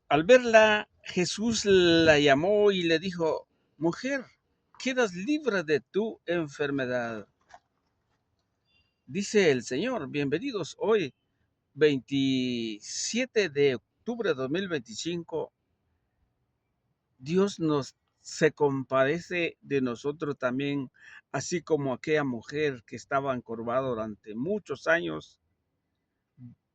Al verla, Jesús la llamó y le dijo: mujer, quedas libre de tu enfermedad. Dice el Señor: bienvenidos hoy, 27 de octubre de 2025. Dios se compadece de nosotros también, así como aquella mujer que estaba encorvada durante muchos años.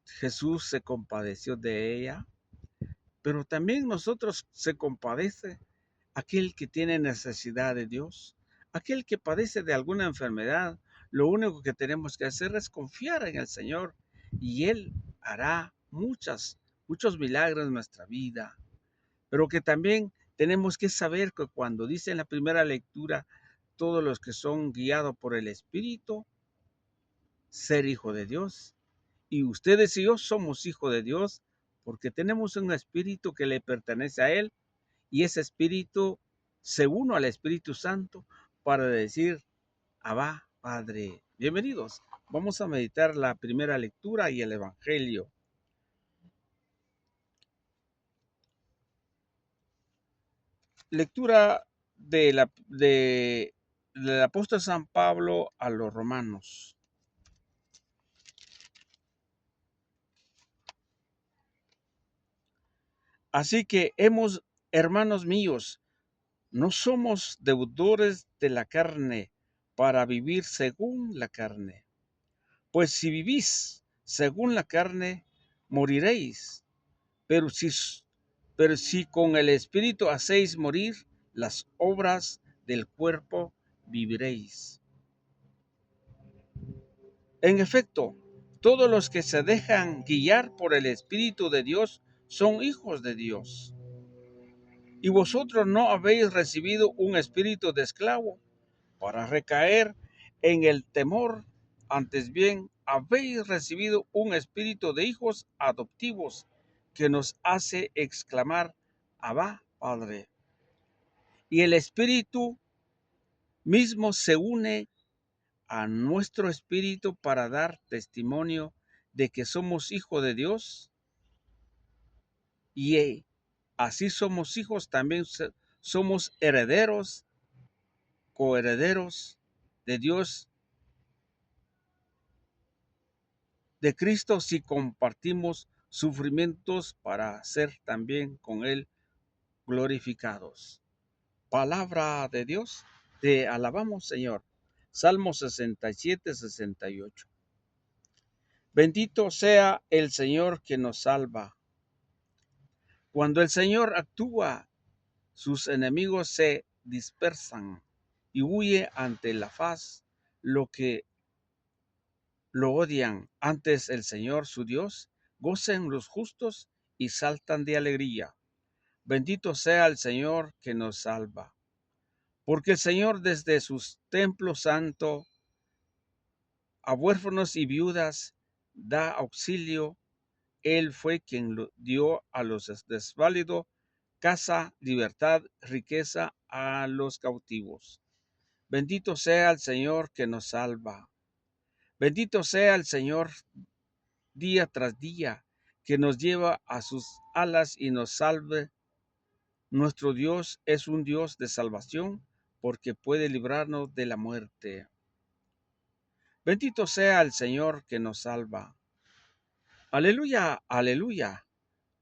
Jesús se compadeció de ella, pero también nosotros se compadece aquel que tiene necesidad de Dios, aquel que padece de alguna enfermedad. Lo único que tenemos que hacer es confiar en el Señor y Él hará muchos milagros en nuestra vida. Pero que también tenemos que saber que cuando dice en la primera lectura, todos los que son guiados por el Espíritu, ser hijo de Dios. Y ustedes y yo somos hijos de Dios porque tenemos un espíritu que le pertenece a Él, y ese espíritu se une al Espíritu Santo para decir: Abba, Padre. Bienvenidos. Vamos a meditar la primera lectura y el Evangelio. Lectura del apóstol San Pablo a los romanos. Así que hermanos míos, no somos deudores de la carne para vivir según la carne. Pues si vivís según la carne, moriréis. Pero si, pero si con el Espíritu hacéis morir las obras del cuerpo, viviréis. En efecto, todos los que se dejan guiar por el Espíritu de Dios son hijos de Dios. Y vosotros no habéis recibido un espíritu de esclavo para recaer en el temor, antes bien habéis recibido un espíritu de hijos adoptivos que nos hace exclamar: Abba, Padre. Y el Espíritu mismo se une a nuestro espíritu para dar testimonio de que somos hijos de Dios, y así somos hijos, también somos herederos, coherederos de Dios, de Cristo, si compartimos sufrimientos para ser también con Él glorificados. Palabra de Dios, te alabamos, Señor. Salmo 67, 68. Bendito sea el Señor que nos salva. Cuando el Señor actúa, sus enemigos se dispersan y huye ante la faz lo que lo odian. Antes el Señor su Dios, gocen los justos y saltan de alegría. Bendito sea el Señor que nos salva. Porque el Señor desde sus templos santo a huérfanos y viudas da auxilio. Él fue quien dio a los desválidos casa, libertad, riqueza a los cautivos. Bendito sea el Señor que nos salva. Bendito sea el Señor día tras día, que nos lleva a sus alas y nos salve. Nuestro Dios es un Dios de salvación, porque puede librarnos de la muerte. Bendito sea el Señor que nos salva. Aleluya, aleluya.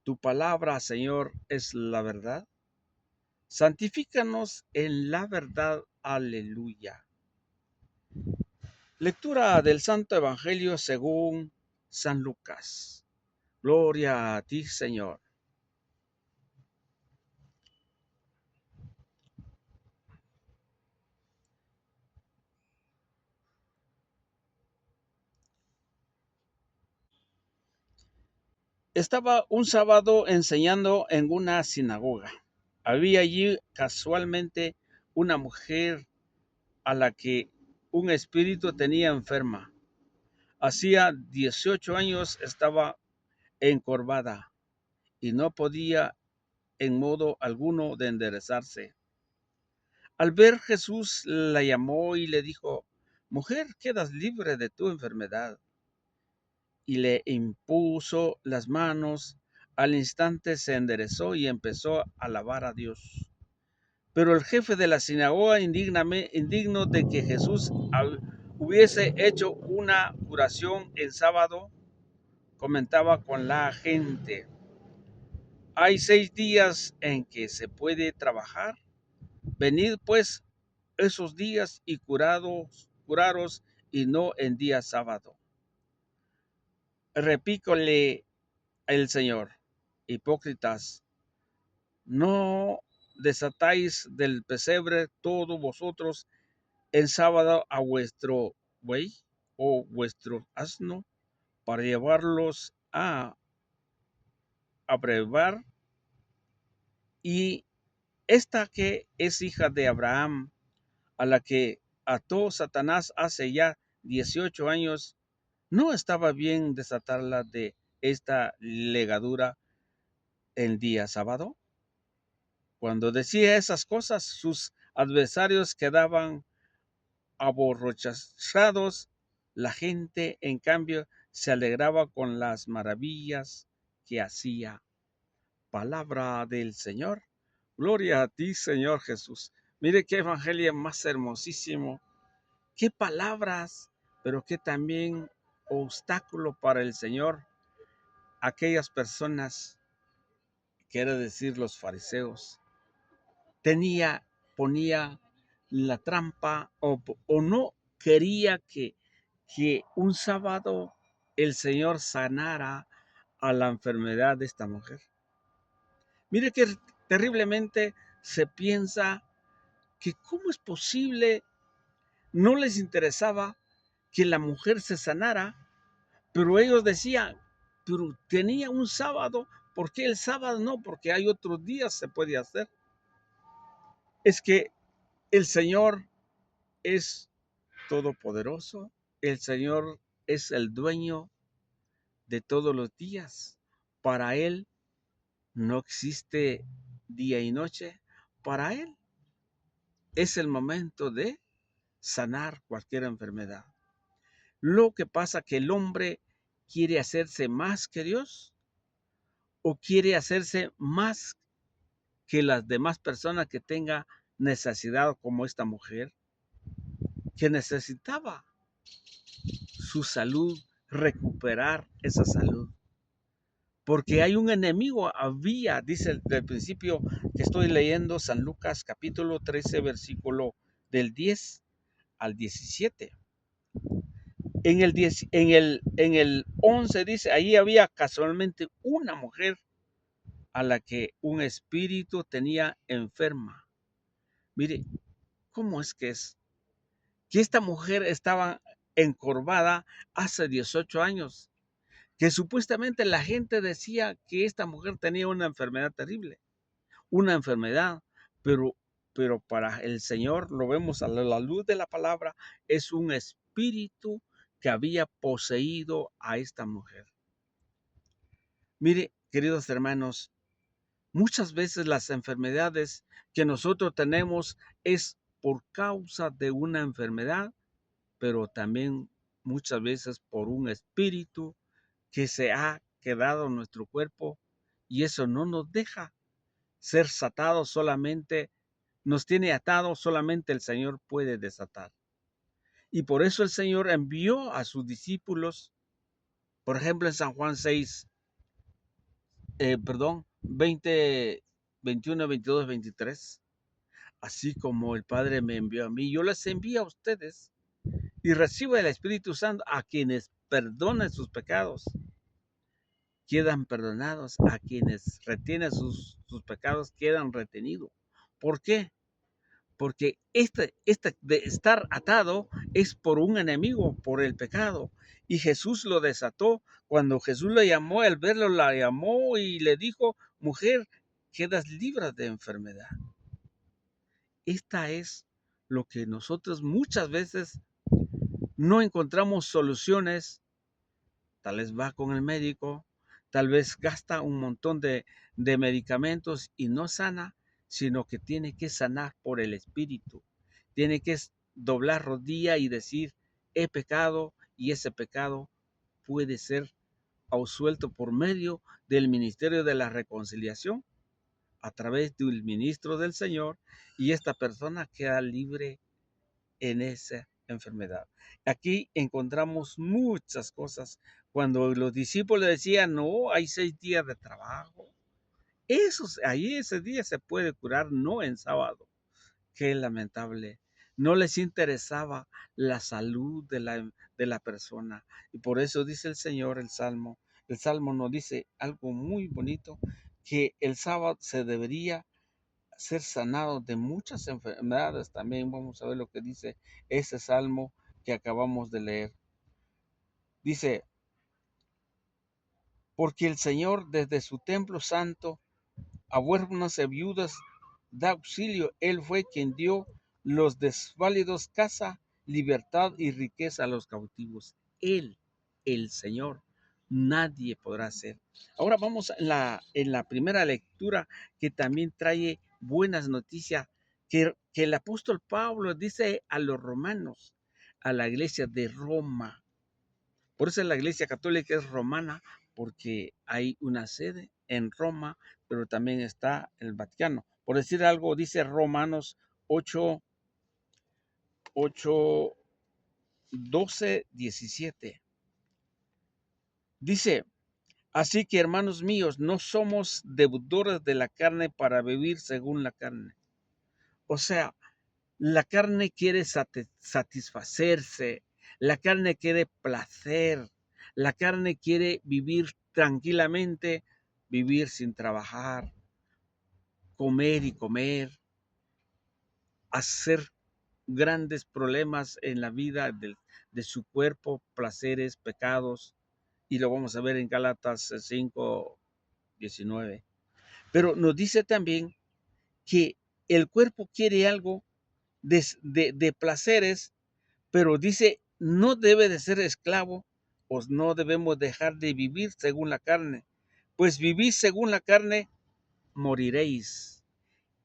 Tu palabra, Señor, es la verdad. Santifícanos en la verdad. Aleluya. Lectura del Santo Evangelio según San Lucas. Gloria a ti, Señor. Estaba un sábado enseñando en una sinagoga. Había allí casualmente una mujer a la que un espíritu tenía enferma. Hacía 18 años estaba encorvada y no podía en modo alguno de enderezarse. Al ver Jesús la llamó y le dijo: mujer, quedas libre de tu enfermedad. Y le impuso las manos. Al instante se enderezó y empezó a alabar a Dios. Pero el jefe de la sinagoga, indigno de que Jesús hubiese hecho una curación en sábado, comentaba con la gente: hay 6 días en que se puede trabajar. Venid pues esos días y curaros, y no en día sábado. Repícole el Señor: hipócritas, no desatáis del pesebre todos vosotros el sábado a vuestro buey o vuestro asno para llevarlos a abrevar, y esta que es hija de Abraham, a la que ató Satanás hace ya 18 años, ¿no estaba bien desatarla de esta legadura el día sábado? Cuando decía esas cosas, sus adversarios quedaban aborrochados. La gente, en cambio, se alegraba con las maravillas que hacía. Palabra del Señor. Gloria a ti, Señor Jesús. Mire qué evangelio más hermosísimo. Qué palabras, pero qué también obstáculo para el Señor. Aquellas personas, quiere decir los fariseos, ponía la trampa, o no quería que un sábado el Señor sanara a la enfermedad de esta mujer. Mire que terriblemente se piensa que cómo es posible, no les interesaba que la mujer se sanara, pero ellos decían, pero tenía un sábado, ¿por qué el sábado no? Porque hay otros días se puede hacer. Es que el Señor es todopoderoso, el Señor es el dueño de todos los días. Para Él no existe día y noche. Para Él es el momento de sanar cualquier enfermedad. Lo que pasa que el hombre quiere hacerse más que Dios, o quiere hacerse más que las demás personas que tenga necesidad, como esta mujer, que necesitaba su salud, recuperar esa salud. Porque hay un enemigo, dice del principio que estoy leyendo, San Lucas capítulo 13, versículo del 10 al 17. En el 11 dice, ahí había casualmente una mujer a la que un espíritu tenía enferma. Mire, ¿cómo es que es? Que esta mujer estaba encorvada hace 18 años, que supuestamente la gente decía que esta mujer tenía una enfermedad terrible, una enfermedad, pero, pero para el Señor, lo vemos a la luz de la palabra, es un espíritu que había poseído a esta mujer. Mire, queridos hermanos, muchas veces las enfermedades que nosotros tenemos es por causa de una enfermedad, pero también muchas veces por un espíritu que se ha quedado en nuestro cuerpo, y eso no nos deja ser desatados, solamente nos tiene atados, solamente el Señor puede desatar. Y por eso el Señor envió a sus discípulos, por ejemplo en San Juan 6, 20, 21, 22, 23. Así como el Padre me envió a mí, yo les envío a ustedes, y recibe el Espíritu Santo. A quienes perdonen sus pecados, quedan perdonados. A quienes retienen sus pecados, quedan retenidos. ¿Por qué? Porque este de estar atado es por un enemigo, por el pecado. Y Jesús lo desató. Cuando Jesús le llamó, al verlo la llamó y le dijo: mujer, quedas libre de enfermedad. Esta es lo que nosotros muchas veces no encontramos soluciones. Tal vez va con el médico, tal vez gasta un montón de medicamentos y no sana, sino que tiene que sanar por el Espíritu. Tiene que doblar rodilla y decir: he pecado, y ese pecado puede ser absuelto por medio del ministerio de la reconciliación a través del ministro del Señor, y esta persona queda libre en esa enfermedad. Aquí encontramos muchas cosas. Cuando los discípulos decían, no, hay 6 días de trabajo, ahí ese día se puede curar, no en sábado. Qué lamentable. No les interesaba la salud de la persona. Y por eso dice el Señor, el Salmo nos dice algo muy bonito, que el sábado se debería ser sanado de muchas enfermedades. También vamos a ver lo que dice ese Salmo que acabamos de leer. Dice, porque el Señor desde su templo santo a huérfanos y viudas da auxilio. Él fue quien dio los desválidos casa, libertad y riqueza a los cautivos. Él, el Señor, nadie podrá hacer. Ahora vamos en la primera lectura, que también trae buenas noticias, que el apóstol Pablo dice a los romanos, a la iglesia de Roma. Por eso la iglesia católica es romana, porque hay una sede en Roma, pero también está el Vaticano. Por decir algo, dice Romanos 8, 8, 12, 17. Dice, así que hermanos míos, no somos deudores de la carne para vivir según la carne. O sea, la carne quiere satisfacerse, la carne quiere placer, la carne quiere vivir tranquilamente, vivir sin trabajar, comer y comer, hacer grandes problemas en la vida de su cuerpo, placeres, pecados, y lo vamos a ver en Gálatas 5:19. Pero nos dice también que el cuerpo quiere algo de placeres, pero dice, no debe de ser esclavo, pues no debemos dejar de vivir según la carne, pues vivís según la carne, moriréis.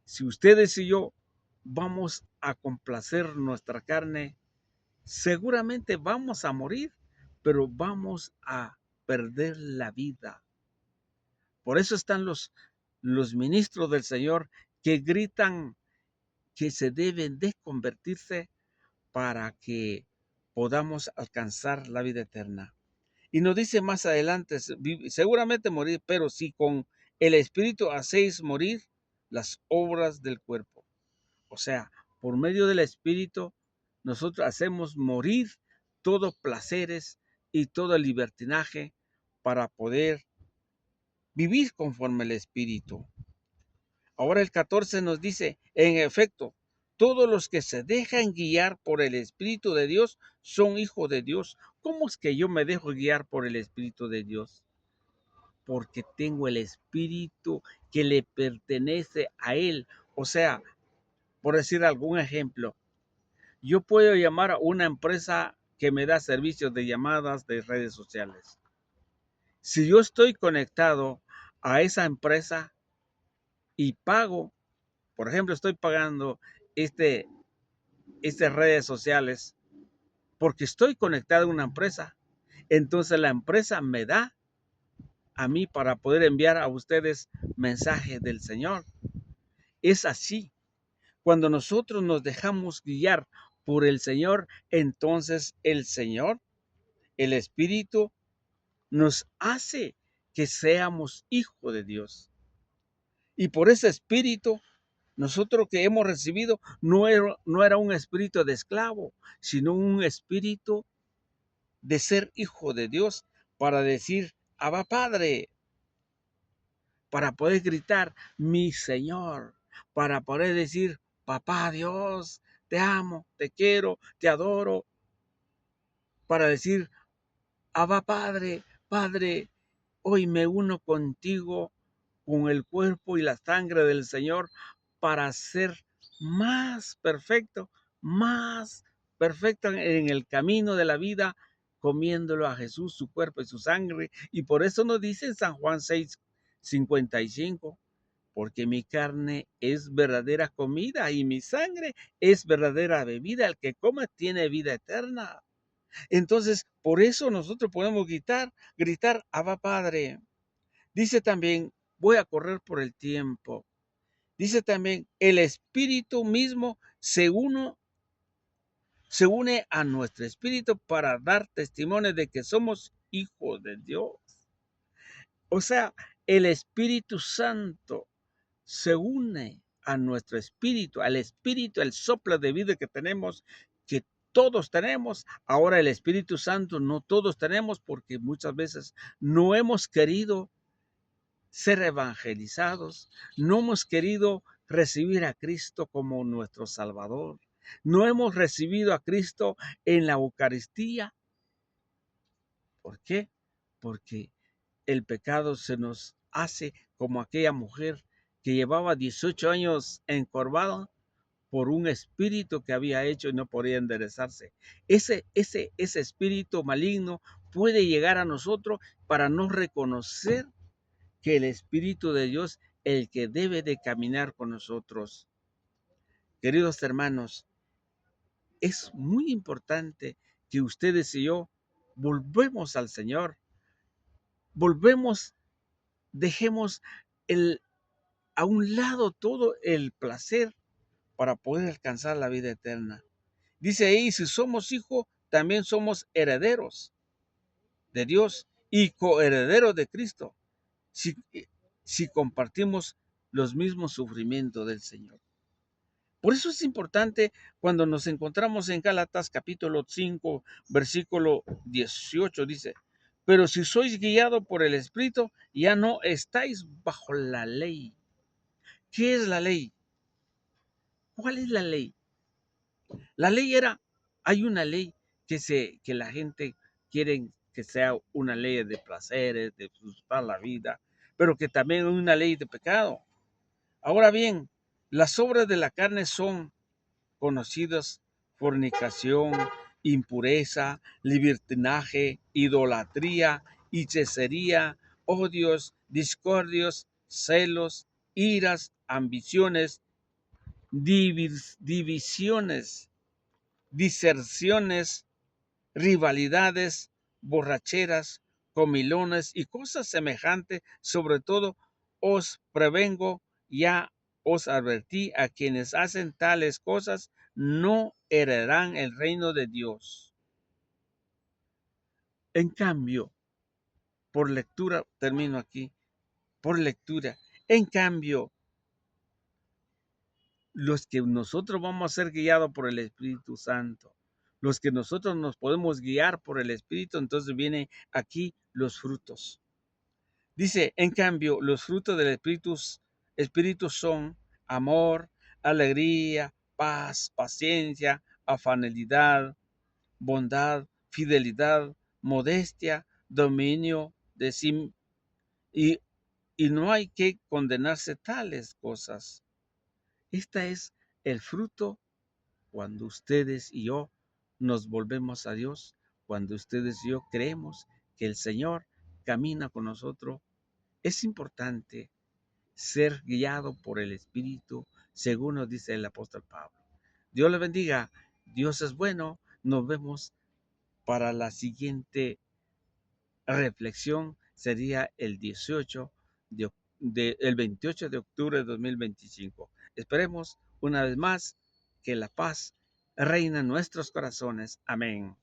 Si ustedes y yo vamos a complacer nuestra carne, seguramente vamos a morir, pero vamos a perder la vida. Por eso están los ministros del Señor que gritan que se deben de convertirse para que podamos alcanzar la vida eterna. Y nos dice más adelante, seguramente morir, pero si con el Espíritu hacéis morir las obras del cuerpo. O sea, por medio del Espíritu, nosotros hacemos morir todos placeres y todo libertinaje para poder vivir conforme el Espíritu. Ahora el 14 nos dice, en efecto, todos los que se dejan guiar por el Espíritu de Dios son hijos de Dios. ¿Cómo es que yo me dejo guiar por el Espíritu de Dios? Porque tengo el Espíritu que le pertenece a Él. O sea, por decir algún ejemplo, yo puedo llamar a una empresa que me da servicios de llamadas de redes sociales. Si yo estoy conectado a esa empresa y pago, por ejemplo, estoy pagando estas redes sociales porque estoy conectado a una empresa, entonces la empresa me da a mí para poder enviar a ustedes mensajes del Señor. Es así. Cuando nosotros nos dejamos guiar por el Señor, entonces el Señor, el Espíritu, nos hace que seamos hijos de Dios. Y por ese Espíritu, nosotros que hemos recibido no era un espíritu de esclavo, sino un espíritu de ser hijo de Dios, para decir, Abba Padre, para poder gritar, mi Señor, para poder decir, Papá Dios, te amo, te quiero, te adoro, para decir, Abba Padre, Padre, hoy me uno contigo con el cuerpo y la sangre del Señor para ser más perfecto en el camino de la vida, comiéndolo a Jesús, su cuerpo y su sangre. Y por eso nos dice en San Juan 6:55, porque mi carne es verdadera comida y mi sangre es verdadera bebida. El que come tiene vida eterna. Entonces, por eso nosotros podemos gritar, Abba Padre. Dice también, voy a correr por el tiempo. Dice también, el Espíritu mismo se une a nuestro espíritu para dar testimonio de que somos hijos de Dios. O sea, el Espíritu Santo se une a nuestro espíritu, al espíritu, el soplo de vida que todos tenemos. Ahora el Espíritu Santo no todos tenemos porque muchas veces no hemos querido ser evangelizados, no hemos querido recibir a Cristo como nuestro Salvador, no hemos recibido a Cristo en la Eucaristía. ¿Por qué? Porque el pecado se nos hace como aquella mujer que llevaba 18 años encorvada por un espíritu que había hecho y no podía enderezarse. Ese espíritu maligno puede llegar a nosotros para no reconocer que el Espíritu de Dios el que debe de caminar con nosotros. Queridos hermanos, es muy importante que ustedes y yo volvemos al Señor, volvemos, dejemos a un lado todo el placer para poder alcanzar la vida eterna. Dice ahí, si somos hijos, también somos herederos de Dios y coherederos de Cristo, si, si compartimos los mismos sufrimientos del Señor. Por eso es importante cuando nos encontramos en Gálatas capítulo 5, versículo 18, dice, pero si sois guiados por el Espíritu, ya no estáis bajo la ley. ¿Qué es la ley? ¿Cuál es la ley? La ley hay una ley que la gente quiere que sea una ley de placeres, de disfrutar la vida, pero que también es una ley de pecado. Ahora bien, las obras de la carne son conocidas: fornicación, impureza, libertinaje, idolatría, hechicería, odios, discordios, celos, iras, ambiciones, divisiones, diserciones, rivalidades, borracheras, comilones y cosas semejantes. Sobre todo os prevengo, ya os advertí, a quienes hacen tales cosas no heredarán el reino de Dios. En cambio, por lectura, termino aquí, por lectura, en cambio, los que nosotros vamos a ser guiados por el Espíritu Santo, los que nosotros nos podemos guiar por el Espíritu, entonces vienen aquí los frutos. Dice, en cambio, los frutos del Espíritu son amor, alegría, paz, paciencia, afanabilidad, bondad, fidelidad, modestia, dominio de sí, y, y no hay que condenarse tales cosas. Esta es el fruto cuando ustedes y yo nos volvemos a Dios, cuando ustedes y yo creemos que el Señor camina con nosotros. Es importante ser guiado por el Espíritu, según nos dice el apóstol Pablo. Dios le bendiga. Dios es bueno. Nos vemos para la siguiente reflexión. Sería el 28 de octubre de 2025. Esperemos una vez más que la paz reina en nuestros corazones. Amén.